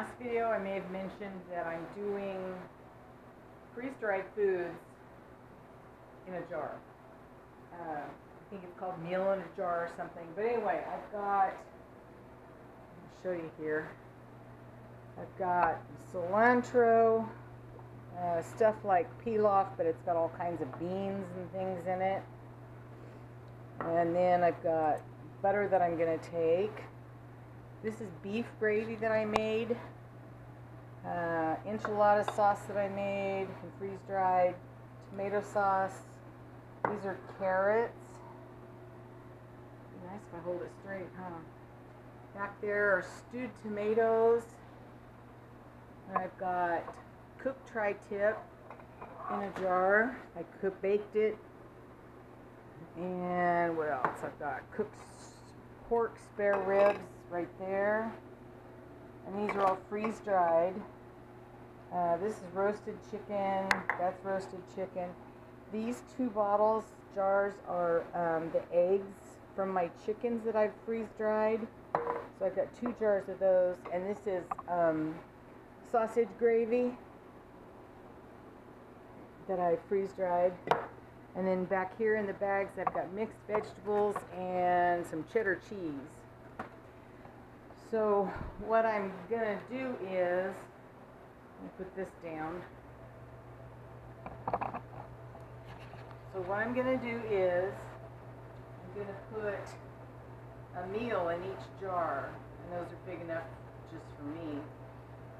last video I may have mentioned that I'm doing freeze-dried foods in a jar. I think it's called meal in a jar or something. But anyway, I've got, I'll show you here. I've got cilantro, stuff like pilaf, but it's got all kinds of beans and things in it. And then I've got butter that I'm going to take. This is beef gravy that I made. Enchilada sauce that I made and freeze-dried. Tomato sauce. These are carrots. Be nice if I hold it straight, huh? Back there are stewed tomatoes. And I've got cooked tri-tip in a jar. I baked it. And what else? I've got cooked pork spare ribs right there. And these are all freeze-dried. This is roasted chicken. That's roasted chicken. These two jars are the eggs from my chickens that I've freeze-dried. So I've got 2 jars of those. And this is sausage gravy that I freeze-dried. And then back here in the bags I've got mixed vegetables and some cheddar cheese. So what I'm going to do is, let me put this down. So what I'm going to do is, I'm going to put a meal in each jar. And those are big enough just for me.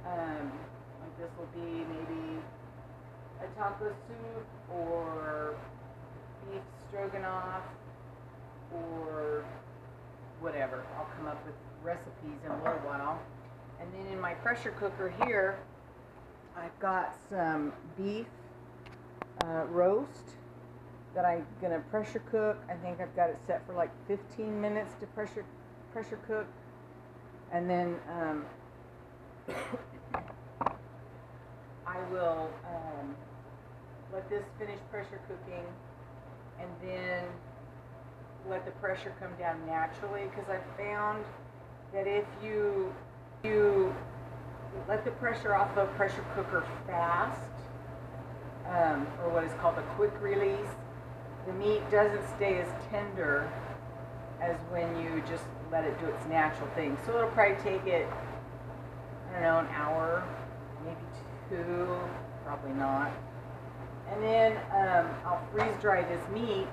Like this will be maybe a taco soup or beef stroganoff or whatever. I'll come up with recipes in a little while. And then in my pressure cooker here, I've got some beef roast that I'm going to pressure cook. I think I've got it set for like 15 minutes to pressure cook. And then I will let this finish pressure cooking and then let the pressure come down naturally, because I found that if you let the pressure off the pressure cooker fast, or what is called a quick release, the meat doesn't stay as tender as when you just let it do its natural thing. So it'll probably take it, I don't know, an hour, maybe 2, probably not. And then I'll freeze dry this meat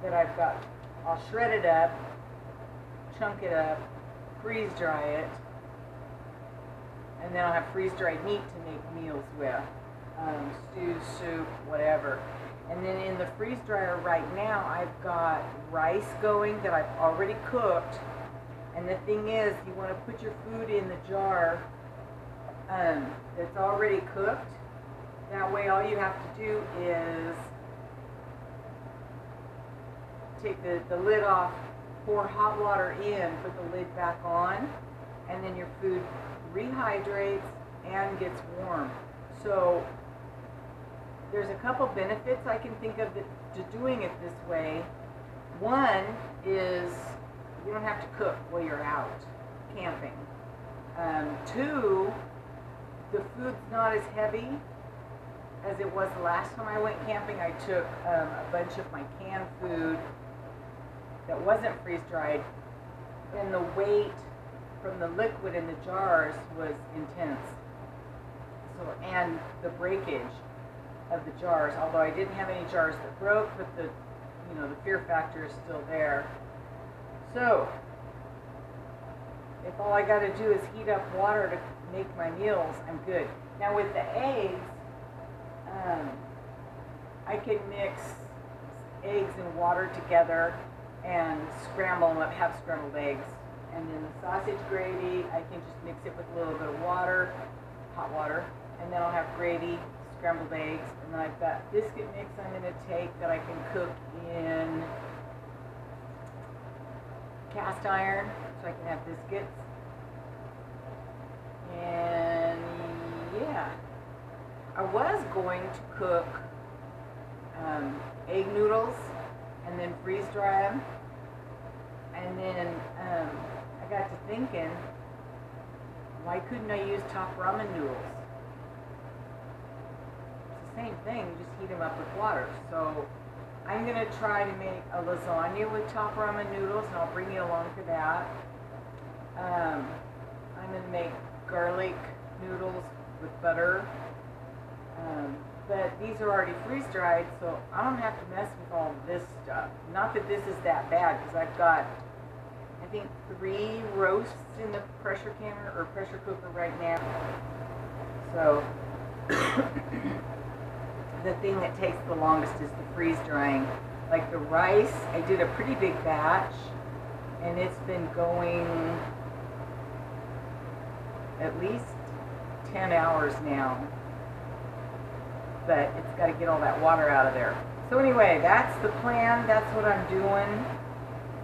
that I've got. I'll shred it up, chunk it up, freeze dry it, and then I'll have freeze dried meat to make meals with, stew, soup, whatever. And then in the freeze dryer right now I've got rice going that I've already cooked. And the thing is, you want to put your food in the jar that's already cooked. That way all you have to do is take the lid off, pour hot water in, put the lid back on, and then your food rehydrates and gets warm. So there's a couple benefits I can think of to doing it this way. One is you don't have to cook while you're out camping. 2, the food's not as heavy as it was the last time I went camping. I took a bunch of my canned food that wasn't freeze-dried, and the weight from the liquid in the jars was intense. So, and the breakage of the jars, although I didn't have any jars that broke, but the fear factor is still there. So if all I got to do is heat up water to make my meals, I'm good. Now with the eggs, I can mix eggs and water together and scramble them up, have scrambled eggs. And then the sausage gravy, I can just mix it with a little bit of water, hot water, and then I'll have gravy, scrambled eggs, and then I've got biscuit mix I'm going to take that I can cook in cast iron, so I can have biscuits. And yeah, I was going to cook egg noodles and then freeze dry them. And then I got to thinking, Why couldn't I use top ramen noodles? It's the same thing, you just heat them up with water. So I'm going to try to make a lasagna with top ramen noodles, and I'll bring you along for that. I'm going to make garlic noodles with butter. But these are already freeze-dried, so I don't have to mess with all this stuff. Not that this is that bad, because I've got, I think, 3 roasts in the pressure canner or pressure cooker right now. So the thing that takes the longest is the freeze-drying. Like the rice, I did a pretty big batch, and it's been going at least 10 hours now. But it's got to get all that water out of there. So anyway, that's the plan. That's what I'm doing.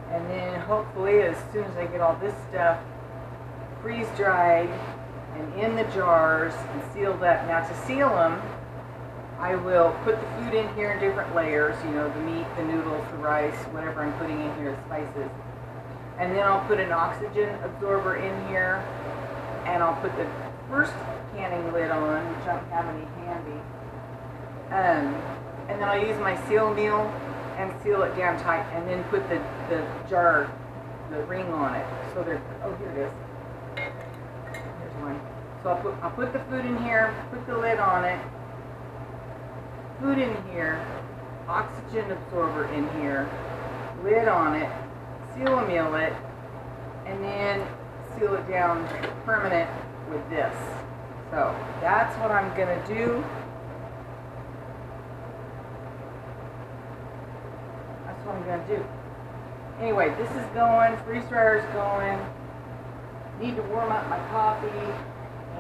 And then hopefully as soon as I get all this stuff freeze-dried and in the jars and sealed up. Now to seal them, I will put the food in here in different layers. You know, the meat, the noodles, the rice, whatever I'm putting in here, the spices. And then I'll put an oxygen absorber in here. And I'll put the first canning lid on, which I don't have any handy. And then I'll use my seal meal and seal it down tight, and then put the jar, the ring on it. So there, oh, here it is. Here's one. So I'll put the food in here, put the lid on it, food in here, oxygen absorber in here, lid on it, seal meal it, and then seal it down permanent with this. So that's what I'm gonna do. What I'm going to do. Anyway, this is going, freeze dryer's going. Need to warm up my coffee,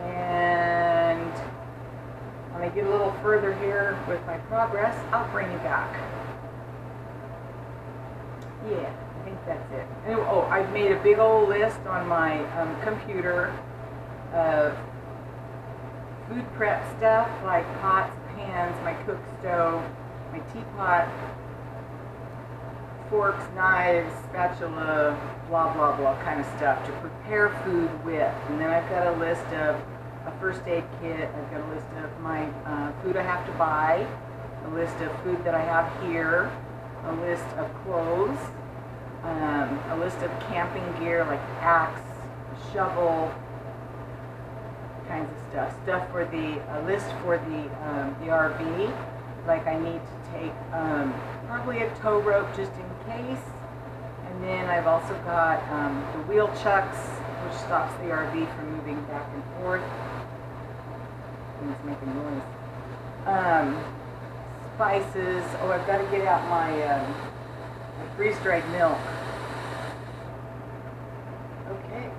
and when I get a little further here with my progress, I'll bring you back. Yeah, I think that's it. Anyway, oh, I've made a big old list on my computer of food prep stuff like pots, pans, my cook stove, my teapot, forks, knives, spatula, blah, blah, blah kind of stuff to prepare food with. And then I've got a list of a first aid kit. I've got a list of my food I have to buy, a list of food that I have here, a list of clothes, a list of camping gear like axe, shovel, kinds of stuff. Stuff for the, a list for the RV. Like I need to take probably a tow rope just in case. And then I've also got the wheel chucks, which stops the RV from moving back and forth. It's making noise. Spices. Oh, I've got to get out my, my freeze-dried milk. Okay.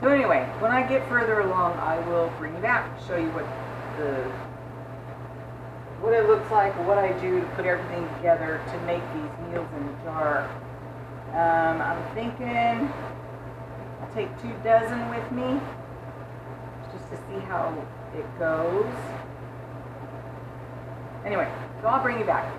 So anyway, when I get further along, I will bring you back, show you what it looks like, what I do to put everything together to make these meals in the jar. I'm thinking I'll take 2 dozen with me just to see how it goes. Anyway, so I'll bring you back.